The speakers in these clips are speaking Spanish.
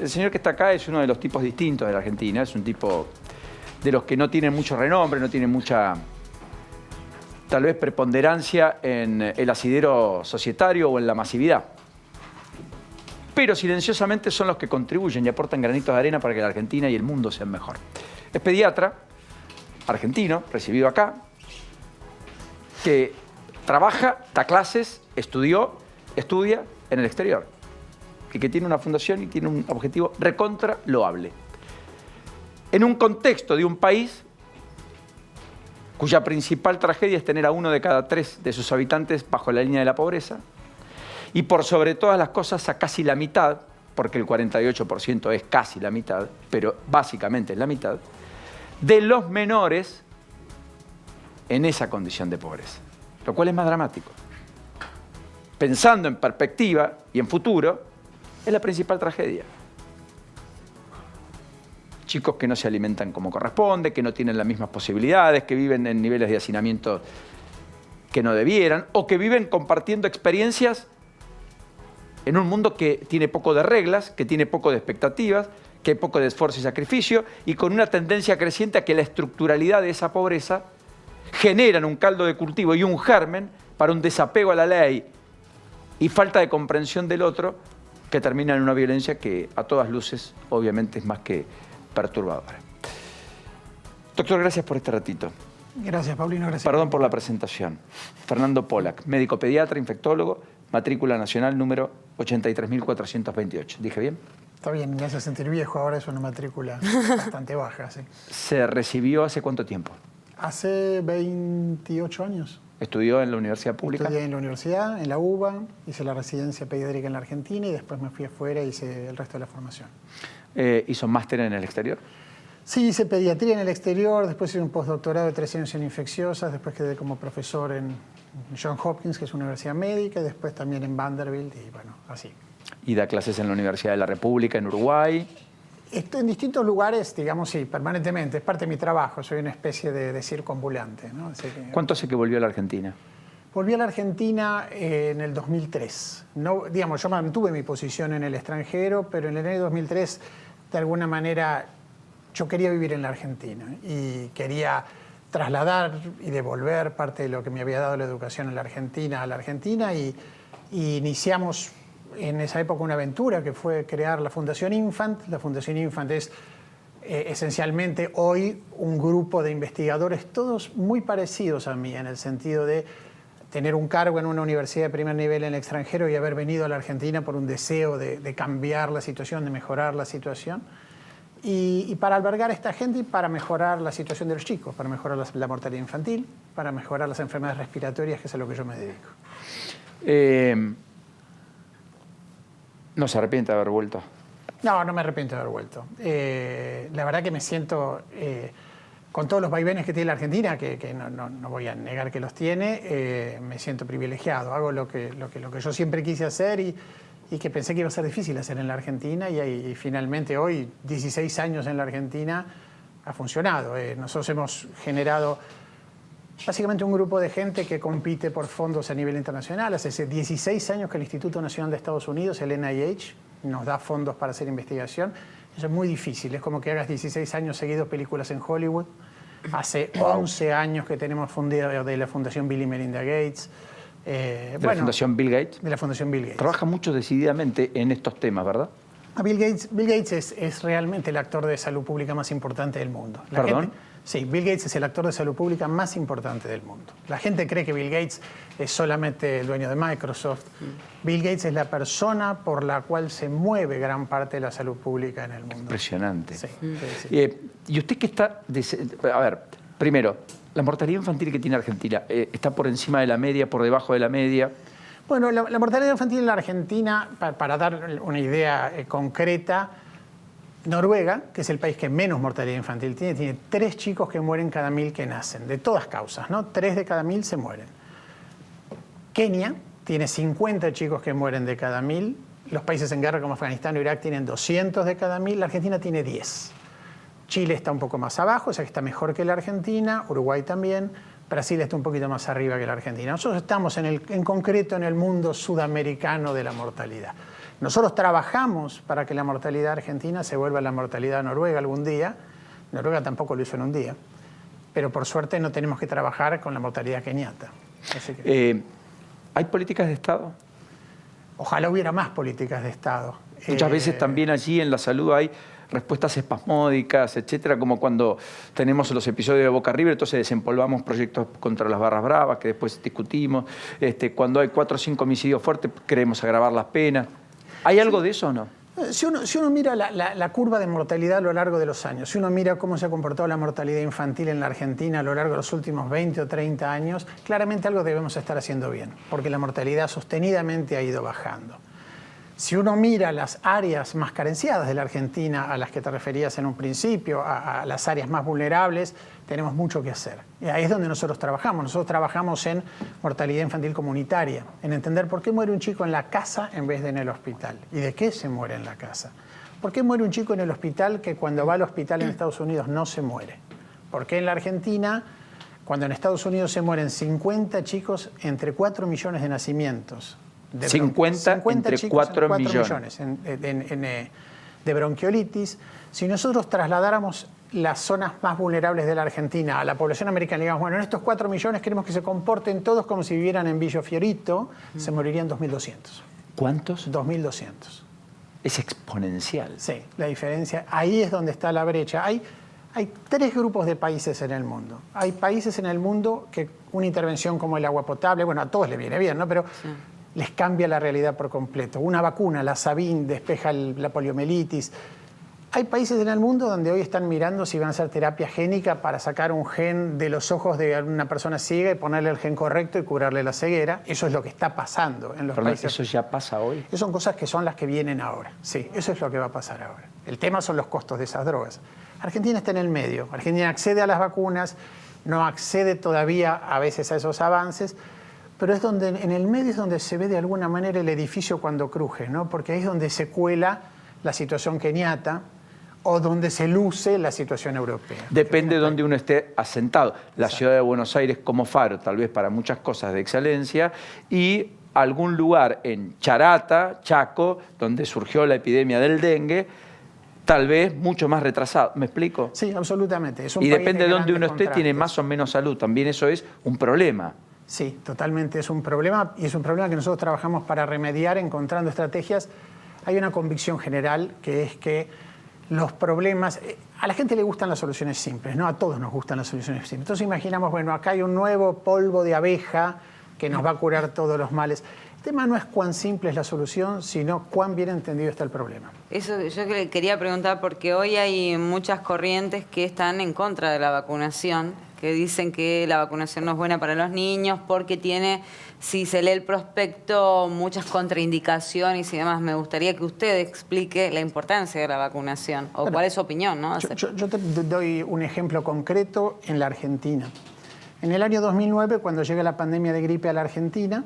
El señor que está acá es uno de los tipos distintos de la Argentina. Es un tipo de los que no tienen mucho renombre, no tienen mucha, tal vez, preponderancia en el asidero societario o en la masividad. Pero silenciosamente son los que contribuyen y aportan granitos de arena para que la Argentina y el mundo sean mejor. Es pediatra, argentino, recibido acá, que trabaja, da clases, estudia en el exterior. Y que tiene una fundación y tiene un objetivo recontra loable. En un contexto de un país cuya principal tragedia es tener a 1 de cada 3 de sus habitantes bajo la línea de la pobreza, y por sobre todas las cosas a casi la mitad, porque el 48% es casi la mitad, pero básicamente es la mitad, de los menores en esa condición de pobreza, lo cual es más dramático. Pensando en perspectiva y en futuro, es la principal tragedia. Chicos que no se alimentan como corresponde, que no tienen las mismas posibilidades, que viven en niveles de hacinamiento que no debieran, o que viven compartiendo experiencias en un mundo que tiene poco de reglas, que tiene poco de expectativas, que hay poco de esfuerzo y sacrificio, y con una tendencia creciente a que la estructuralidad de esa pobreza generan un caldo de cultivo y un germen para un desapego a la ley y falta de comprensión del otro, que termina en una violencia que a todas luces obviamente es más que perturbadora. Doctor, gracias por este ratito. Gracias, Paulino. Gracias. Perdón por la presentación. Fernando Pollack, médico pediatra, infectólogo, matrícula nacional número 83.428. ¿Dije bien? Está bien, me hace sentir viejo, ahora es una matrícula bastante baja, sí. ¿Se recibió hace cuánto tiempo? Hace 28 años. ¿Estudió en la universidad pública? Estudié en la universidad, en la UBA, hice la residencia pediátrica en la Argentina y después me fui afuera y hice el resto de la formación. ¿Hizo máster en el exterior? Sí, hice pediatría en el exterior, después hice un postdoctorado de 3 años en infecciosas, después quedé como profesor en Johns Hopkins, que es una universidad médica, y después también en Vanderbilt y bueno, así. ¿Y da clases en la Universidad de la República en Uruguay? Estoy en distintos lugares, digamos, sí, permanentemente. Es parte de mi trabajo, soy una especie de circunambulante, ¿no? Así que, ¿cuánto hace que volvió a la Argentina? volví a la Argentina en el 2003. No, digamos, yo mantuve mi posición en el extranjero, pero en el año 2003, de alguna manera, yo quería vivir en la Argentina y quería trasladar y devolver parte de lo que me había dado la educación en la Argentina a la Argentina y iniciamos en esa época una aventura que fue crear la Fundación Infant. La Fundación Infant es esencialmente hoy un grupo de investigadores, todos muy parecidos a mí, en el sentido de tener un cargo en una universidad de primer nivel en el extranjero y haber venido a la Argentina por un deseo de cambiar la situación, de mejorar la situación. Y para albergar a esta gente y para mejorar la situación de los chicos, para mejorar la mortalidad infantil, para mejorar las enfermedades respiratorias, que es a lo que yo me dedico. ¿No se arrepiente de haber vuelto? No, no me arrepiento de haber vuelto. La verdad que me siento, con todos los vaivenes que tiene la Argentina, que no voy a negar que los tiene, me siento privilegiado. Hago lo que yo siempre quise hacer y que pensé que iba a ser difícil hacer en la Argentina y finalmente hoy, 16 años en la Argentina, ha funcionado. Nosotros hemos generado básicamente un grupo de gente que compite por fondos a nivel internacional. Hace 16 años que el Instituto Nacional de Estados Unidos, el NIH, nos da fondos para hacer investigación. Eso es muy difícil. Es como que hagas 16 años seguidos películas en Hollywood. Hace 11 años que tenemos fundado de la Fundación Bill y Melinda Gates. La Fundación Bill Gates. De la Fundación Bill Gates. Trabaja mucho decididamente en estos temas, ¿verdad? Bill Gates es realmente el actor de salud pública más importante del mundo. ¿Perdón? Sí, Bill Gates es el actor de salud pública más importante del mundo. La gente cree que Bill Gates es solamente el dueño de Microsoft. Bill Gates es la persona por la cual se mueve gran parte de la salud pública en el mundo. Impresionante. Sí, sí. Y usted que está... A ver, primero, la mortalidad infantil que tiene Argentina, ¿está por encima de la media, por debajo de la media? Bueno, la mortalidad infantil en la Argentina, para dar una idea concreta, Noruega, que es el país que menos mortalidad infantil tiene 3 chicos que mueren cada 1000 que nacen, de todas causas, ¿no? 3 de cada 1000 se mueren. Kenia tiene 50 chicos que mueren de cada 1000. Los países en guerra como Afganistán o Irak tienen 200 de cada 1000. La Argentina tiene 10. Chile está un poco más abajo, o sea que está mejor que la Argentina. Uruguay también. Brasil está un poquito más arriba que la Argentina. Nosotros estamos en concreto en el mundo sudamericano de la mortalidad. Nosotros trabajamos para que la mortalidad argentina se vuelva la mortalidad noruega algún día. Noruega tampoco lo hizo en un día. Pero por suerte no tenemos que trabajar con la mortalidad keniata. Así que, ¿hay políticas de Estado? ojalá hubiera más políticas de Estado. Muchas veces también allí en la salud hay respuestas espasmódicas, etcétera, como cuando tenemos los episodios de Boca River, entonces desempolvamos proyectos contra las barras bravas, que después discutimos. Cuando hay 4 o 5 homicidios fuertes, queremos agravar las penas. ¿Hay algo de eso o no? Si uno mira la curva de mortalidad a lo largo de los años, si uno mira cómo se ha comportado la mortalidad infantil en la Argentina a lo largo de los últimos 20 o 30 años, claramente algo debemos estar haciendo bien, porque la mortalidad sostenidamente ha ido bajando. Si uno mira las áreas más carenciadas de la Argentina, a las que te referías en un principio, a las áreas más vulnerables, tenemos mucho que hacer. Y ahí es donde nosotros trabajamos. Nosotros trabajamos en mortalidad infantil comunitaria, en entender por qué muere un chico en la casa en vez de en el hospital. ¿Y de qué se muere en la casa? ¿Por qué muere un chico en el hospital que cuando va al hospital en Estados Unidos no se muere? ¿Por qué en la Argentina, cuando en Estados Unidos se mueren 50 chicos entre 4 millones de nacimientos? 50 entre 4 millones. De bronquiolitis. Si nosotros trasladáramos las zonas más vulnerables de la Argentina a la población americana, digamos, bueno, en estos 4 millones queremos que se comporten todos como si vivieran en Villa Fiorito, se morirían 2.200. ¿Cuántos? 2.200. Es exponencial. Sí, la diferencia, ahí es donde está la brecha. Hay 3 grupos de países en el mundo. Hay países en el mundo que una intervención como el agua potable, bueno, a todos les viene bien, ¿no? Pero sí, les cambia la realidad por completo. Una vacuna, la Sabin, despeja la poliomielitis. Hay países en el mundo donde hoy están mirando si van a hacer terapia génica para sacar un gen de los ojos de una persona ciega y ponerle el gen correcto y curarle la ceguera. Eso es lo que está pasando en los países. ¿Eso ya pasa hoy? Esas son cosas que son las que vienen ahora. Sí, eso es lo que va a pasar ahora. El tema son los costos de esas drogas. Argentina está en el medio. Argentina accede a las vacunas, no accede todavía a veces a esos avances, pero es donde, en el medio es donde se ve de alguna manera el edificio cuando cruje, ¿no? Porque ahí es donde se cuela la situación keniata o donde se luce la situación europea. Depende de donde uno esté asentado. La ciudad de Buenos Aires como faro, tal vez para muchas cosas de excelencia, y algún lugar en Charata, Chaco, donde surgió la epidemia del dengue, tal vez mucho más retrasado. ¿Me explico? Sí, absolutamente. Y depende de donde uno esté, tiene más o menos salud. También eso es un problema. Sí, totalmente es un problema, y es un problema que nosotros trabajamos para remediar encontrando estrategias. Hay una convicción general que es que los problemas, a la gente le gustan las soluciones simples, ¿no? A todos nos gustan las soluciones simples. Entonces imaginamos, bueno, acá hay un nuevo polvo de abeja que nos va a curar todos los males. El tema no es cuán simple es la solución, sino cuán bien entendido está el problema. Eso yo quería preguntar, porque hoy hay muchas corrientes que están en contra de la vacunación, que dicen que la vacunación no es buena para los niños porque tiene, si se lee el prospecto, muchas contraindicaciones y demás. Me gustaría que usted explique la importancia de la vacunación, o cuál es su opinión, ¿no? Yo te doy un ejemplo concreto en la Argentina. En el año 2009, cuando llega la pandemia de gripe a la Argentina,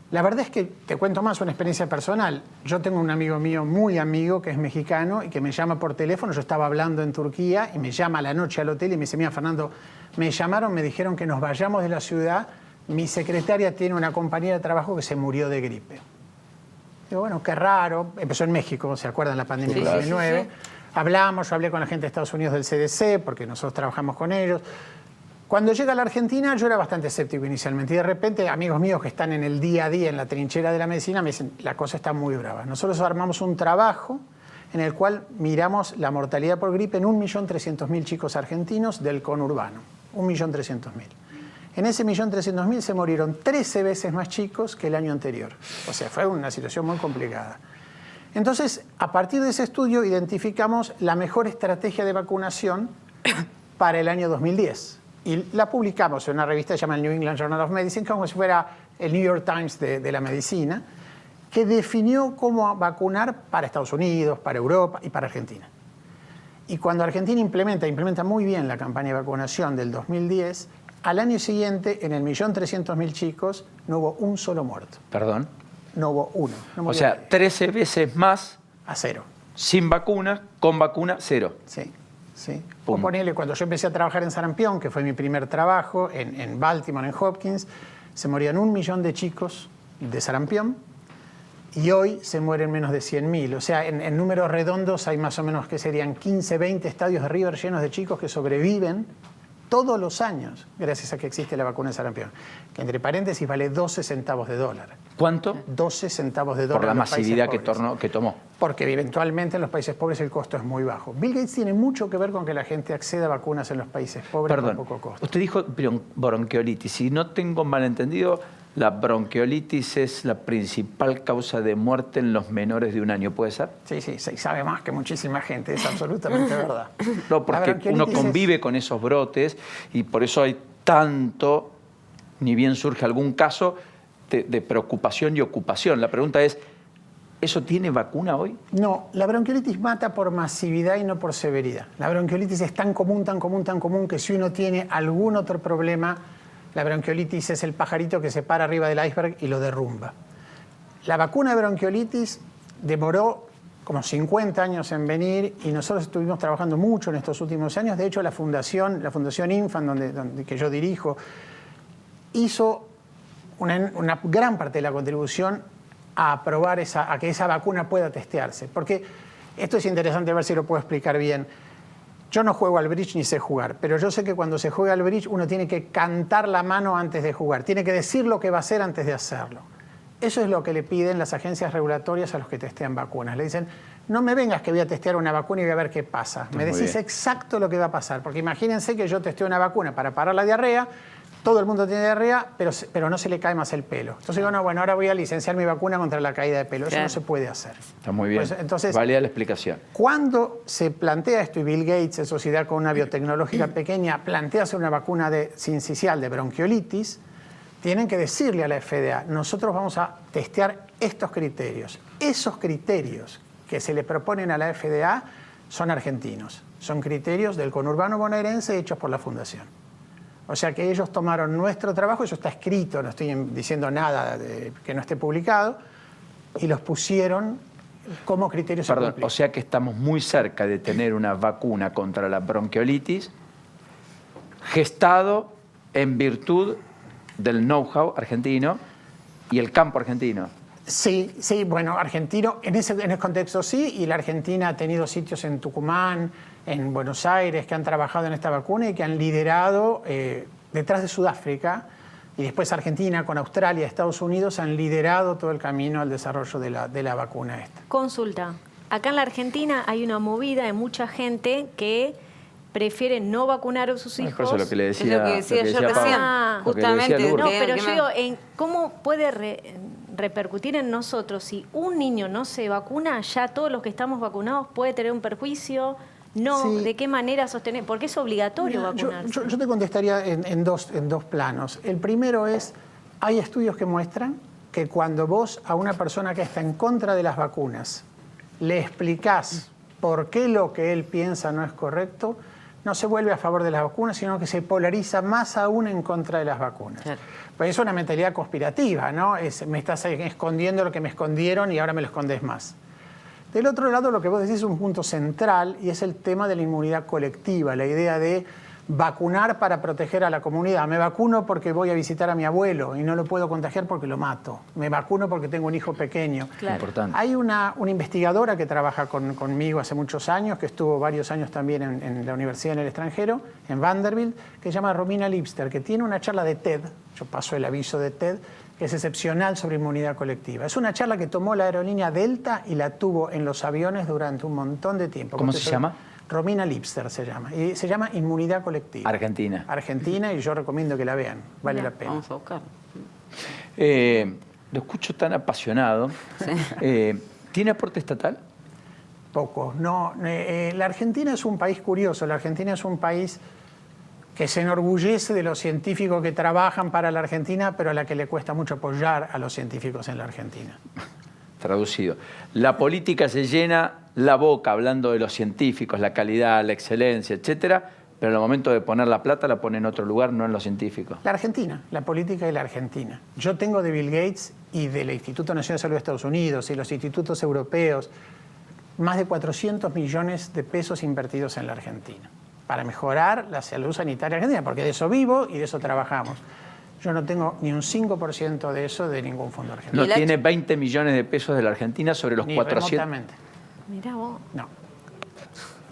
la verdad es que, te cuento más una experiencia personal. Yo tengo un amigo mío, muy amigo, que es mexicano y que me llama por teléfono. Yo estaba hablando en Turquía y me llama a la noche al hotel y me dice, mira, Fernando, me llamaron, me dijeron que nos vayamos de la ciudad. Mi secretaria tiene una compañera de trabajo que se murió de gripe. Digo, bueno, qué raro. Empezó en México, ¿se acuerdan la pandemia del 2009? Sí. Hablamos, yo hablé con la gente de Estados Unidos del CDC, porque nosotros trabajamos con ellos. Cuando llega a la Argentina, yo era bastante escéptico inicialmente. Y de repente, amigos míos que están en el día a día, en la trinchera de la medicina, me dicen, la cosa está muy brava. Nosotros armamos un trabajo en el cual miramos la mortalidad por gripe en 1.300.000 chicos argentinos del conurbano. 1.300.000. En ese 1.300.000 se murieron 13 veces más chicos que el año anterior. O sea, fue una situación muy complicada. Entonces, a partir de ese estudio, identificamos la mejor estrategia de vacunación para el año 2010. Y la publicamos en una revista que se llama el New England Journal of Medicine, como si fuera el New York Times de la medicina, que definió cómo vacunar para Estados Unidos, para Europa y para Argentina. Y cuando Argentina implementa muy bien la campaña de vacunación del 2010, al año siguiente, en el 1.300.000 chicos, no hubo un solo muerto. ¿Perdón? No hubo uno. No o sea, nadie. 13 veces más. A cero. Sin vacuna, con vacuna, cero. Sí. Sí. O ponele, cuando yo empecé a trabajar en sarampión, que fue mi primer trabajo, en Baltimore, en Hopkins, se morían 1 millón de chicos de sarampión y hoy se mueren menos de 100.000. O sea, en números redondos hay más o menos que serían 15, 20 estadios de River llenos de chicos que sobreviven todos los años gracias a que existe la vacuna de sarampión, que entre paréntesis vale 12 centavos de dólar. ¿Cuánto? 12 centavos de dólar. Por la masividad que tomó. Porque eventualmente en los países pobres el costo es muy bajo. Bill Gates tiene mucho que ver con que la gente acceda a vacunas en los países pobres con poco costo. Usted dijo bronquiolitis. Si no tengo malentendido, la bronquiolitis es la principal causa de muerte en los menores de 1 año, ¿puede ser? Sí, sí, se sabe más que muchísima gente, es absolutamente verdad. No, porque uno convive con esos brotes y por eso hay tanto, ni bien surge algún caso, de preocupación y ocupación. La pregunta es, ¿eso tiene vacuna hoy? No, la bronquiolitis mata por masividad y no por severidad. La bronquiolitis es tan común, tan común, tan común que si uno tiene algún otro problema, la bronquiolitis es el pajarito que se para arriba del iceberg y lo derrumba. La vacuna de bronquiolitis demoró como 50 años en venir y nosotros estuvimos trabajando mucho en estos últimos años. De hecho, la Fundación Infant, que yo dirijo, hizo una gran parte de la contribución a aprobar a que esa vacuna pueda testearse. Porque esto es interesante, a ver si lo puedo explicar bien. Yo no juego al bridge ni sé jugar, pero yo sé que cuando se juega al bridge uno tiene que cantar la mano antes de jugar, tiene que decir lo que va a hacer antes de hacerlo. Eso es lo que le piden las agencias regulatorias a los que testean vacunas. Le dicen, no me vengas que voy a testear una vacuna y voy a ver qué pasa. Me decís exacto lo que va a pasar, porque imagínense que yo testeo una vacuna para parar la diarrea, todo el mundo tiene diarrea, pero no se le cae más el pelo. Entonces digo, no, bueno, ahora voy a licenciar mi vacuna contra la caída de pelo. Eso no se puede hacer. Está muy bien. Pues, entonces, válida la explicación. Cuando se plantea esto, y Bill Gates, en sociedad con una biotecnológica pequeña, plantea hacer una vacuna sincicial de bronquiolitis, tienen que decirle a la FDA, nosotros vamos a testear estos criterios. Esos criterios que se le proponen a la FDA son argentinos. Son criterios del conurbano bonaerense hechos por la Fundación. O sea que ellos tomaron nuestro trabajo, eso está escrito, no estoy diciendo nada que no esté publicado, y los pusieron como criterios a cumplir. Perdón, o sea que estamos muy cerca de tener una vacuna contra la bronquiolitis gestado en virtud del know-how argentino y el campo argentino. Sí, sí, bueno, argentino, en ese contexto sí, y la Argentina ha tenido sitios en Tucumán, en Buenos Aires, que han trabajado en esta vacuna y que han liderado, detrás de Sudáfrica, y después Argentina con Australia, Estados Unidos, han liderado todo el camino al desarrollo de la vacuna esta. Consulta, acá en la Argentina hay una movida de mucha gente que prefiere no vacunar a sus hijos. Por eso lo que le decía, es lo que decía yo recién, justamente. No, pero yo digo, ¿cómo puede repercutir en nosotros si un niño no se vacuna? Ya todos los que estamos vacunados puede tener un perjuicio. No, sí. ¿De qué manera sostener? Porque es obligatorio vacunarse. Yo te contestaría en dos planos. El primero es, hay estudios que muestran que cuando vos a una persona que está en contra de las vacunas le explicás por qué lo que él piensa no es correcto, no se vuelve a favor de las vacunas, sino que se polariza más aún en contra de las vacunas. Claro. Pues es una mentalidad conspirativa, ¿no? Me estás escondiendo lo que me escondieron y ahora me lo escondes más. Del otro lado, lo que vos decís es un punto central y es el tema de la inmunidad colectiva, la idea de vacunar para proteger a la comunidad. Me vacuno porque voy a visitar a mi abuelo y no lo puedo contagiar porque lo mato. Me vacuno porque tengo un hijo pequeño. Claro. Importante. Hay una investigadora que trabaja conmigo hace muchos años, que estuvo varios años también en la universidad en el extranjero, en Vanderbilt, que se llama Romina Lipster, que tiene una charla de TED, yo paso el aviso de TED, que es excepcional sobre inmunidad colectiva. Es una charla que tomó la aerolínea Delta y la tuvo en los aviones durante un montón de tiempo. ¿Cómo se llama? Romina Lipster se llama. Y se llama Inmunidad Colectiva. Argentina. Argentina, y yo recomiendo que la vean. Vale la pena. Vamos a buscar. Lo escucho tan apasionado. Sí. ¿Tiene aporte estatal? Poco. No, la Argentina es un país curioso. La Argentina es un país que se enorgullece de los científicos que trabajan para la Argentina, pero a la que le cuesta mucho apoyar a los científicos en la Argentina. Traducido. La política se llena la boca hablando de los científicos, la calidad, la excelencia, etcétera, pero en el momento de poner la plata la pone en otro lugar, no en los científicos. La Argentina, la política de la Argentina. Yo tengo de Bill Gates y del Instituto Nacional de Salud de Estados Unidos y los institutos europeos más de 400 millones de pesos invertidos en la Argentina para mejorar la salud sanitaria argentina, porque de eso vivo y de eso trabajamos. Yo no tengo ni un 5% de eso de ningún fondo argentino. No tiene 20 millones de pesos de la Argentina sobre los Ni 400. remotamente. Mirá vos. No.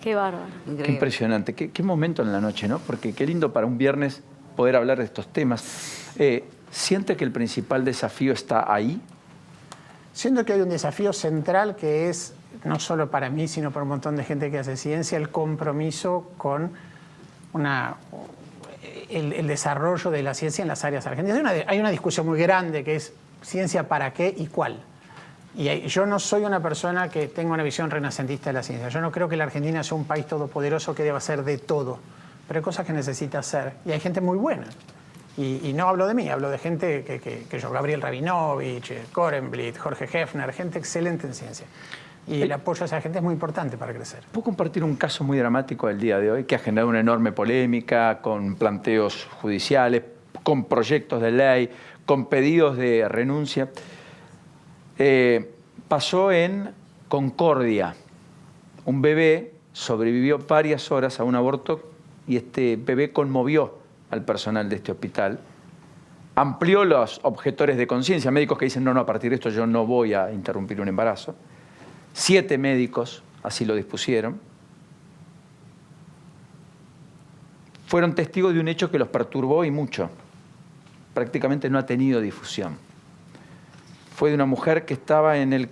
Qué bárbaro. Increíble. Qué impresionante, qué momento en la noche, ¿no? Porque qué lindo para un viernes poder hablar de estos temas. ¿Siente que el principal desafío está ahí? Siento que hay un desafío central que es, no solo para mí, sino para un montón de gente que hace ciencia, el compromiso con el desarrollo de la ciencia en las áreas argentinas. Hay una discusión muy grande que es ciencia para qué y cuál. Y yo no soy una persona que tenga una visión renacentista de la ciencia. Yo no creo que la Argentina sea un país todopoderoso que deba hacer de todo. Pero hay cosas que necesita hacer. Y hay gente muy buena. Y no hablo de mí, hablo de gente que yo, Gabriel Rabinovich, Korenblit, Jorge Hefner, gente excelente en ciencia. Y el apoyo a esa gente es muy importante para crecer. ¿Puedo compartir un caso muy dramático del día de hoy que ha generado una enorme polémica, con planteos judiciales, con proyectos de ley, con pedidos de renuncia? Pasó en Concordia. Un bebé sobrevivió varias horas a un aborto y este bebé conmovió al personal de este hospital. Amplió los objetores de conciencia, médicos que dicen, no, a partir de esto yo no voy a interrumpir un embarazo. 7 médicos así lo dispusieron. Fueron testigos de un hecho que los perturbó y mucho. Prácticamente no ha tenido difusión. Fue de una mujer que estaba en el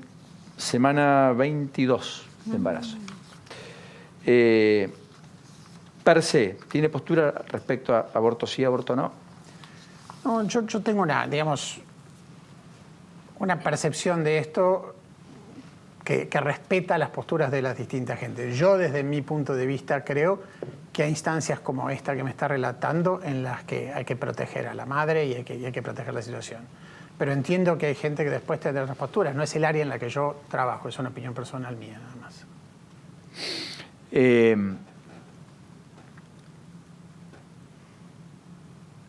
semana 22 de embarazo. Per se, ¿tiene postura respecto a aborto sí, aborto no? No, yo tengo una percepción de esto que respeta las posturas de las distintas gentes. Yo, desde mi punto de vista, creo que hay instancias como esta que me está relatando en las que hay que proteger a la madre y hay que proteger la situación. Pero entiendo que hay gente que después tiene otras posturas. No es el área en la que yo trabajo, es una opinión personal mía, nada más.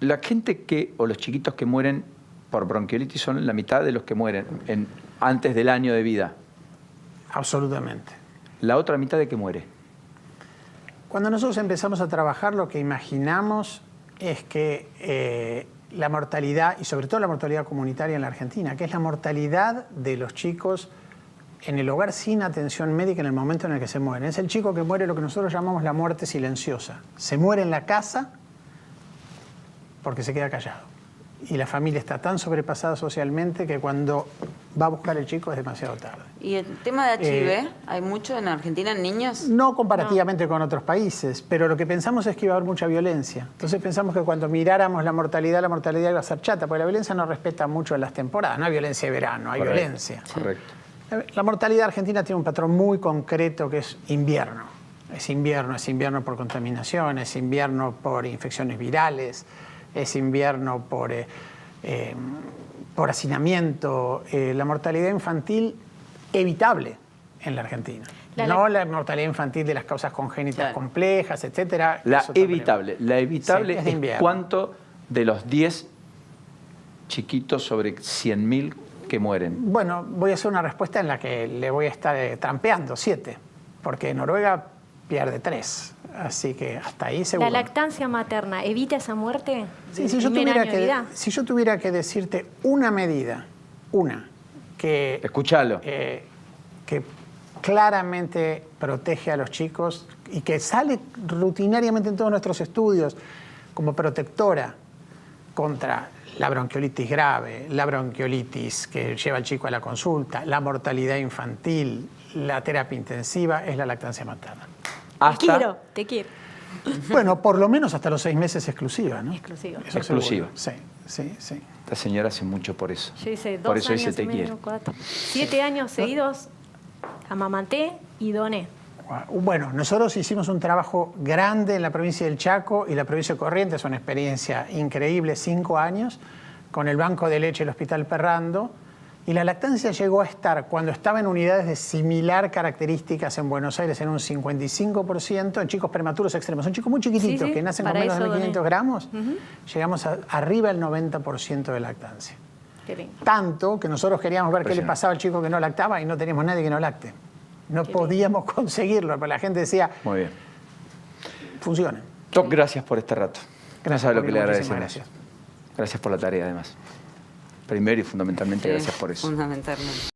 La gente o los chiquitos que mueren por bronquiolitis son la mitad de los que mueren antes del año de vida. Absolutamente. ¿La otra mitad de qué muere? Cuando nosotros empezamos a trabajar, lo que imaginamos es que la mortalidad, y sobre todo la mortalidad comunitaria en la Argentina, que es la mortalidad de los chicos en el hogar sin atención médica en el momento en el que se mueren. Es el chico que muere lo que nosotros llamamos la muerte silenciosa. Se muere en la casa porque se queda callado. Y la familia está tan sobrepasada socialmente que cuando va a buscar el chico es demasiado tarde. ¿Y el tema de HIV? ¿Hay mucho en Argentina en niños? No comparativamente con otros países, pero lo que pensamos es que iba a haber mucha violencia. Entonces pensamos que cuando miráramos la mortalidad iba a ser chata, porque la violencia no respeta mucho las temporadas. No hay violencia de verano, hay violencia. Correcto. La mortalidad argentina tiene un patrón muy concreto que es invierno. Es invierno por contaminación, es invierno por infecciones virales, es invierno por hacinamiento. La mortalidad infantil evitable en la Argentina. No la mortalidad infantil de las causas congénitas complejas, etcétera. La evitable. La evitable sí, es cuánto de los 10 chiquitos sobre 100.000 que mueren. Bueno, voy a hacer una respuesta en la que le voy a estar trampeando, 7, porque Noruega pierde 3. Así que hasta ahí seguro. ¿La lactancia materna evita esa muerte? Sí, si yo tuviera que decirte una medida, que... Escúchalo. Que claramente protege a los chicos y que sale rutinariamente en todos nuestros estudios como protectora contra la bronquiolitis grave, la bronquiolitis que lleva al chico a la consulta, la mortalidad infantil, la terapia intensiva, es la lactancia materna. Te quiero. Bueno, por lo menos hasta los 6 meses exclusiva, ¿no? Exclusiva. Eso exclusiva. Seguro. Sí. Esta señora hace mucho por eso. Yo hice 2 por eso años dice te quiero. 7 años seguidos amamanté y doné. Bueno, nosotros hicimos un trabajo grande en la provincia del Chaco y la provincia de Corrientes, una experiencia increíble, 5 años, con el banco de leche del Hospital Perrando. Y la lactancia llegó a estar, cuando estaba en unidades de similar características en Buenos Aires, en un 55% en chicos prematuros extremos. Son chicos muy chiquititos que nacen con menos de 1.500 gramos. Llegamos arriba del 90% de lactancia. Tanto que nosotros queríamos ver qué le pasaba al chico que no lactaba y no teníamos nadie que no lacte. No podíamos conseguirlo, pero la gente decía, muy bien, funciona. Doc, gracias por este rato. Gracias, no sabe lo que le agradecemos. Gracias. Gracias por la tarea, además. Primero y fundamentalmente, Sí, gracias por eso. Fundamentalmente.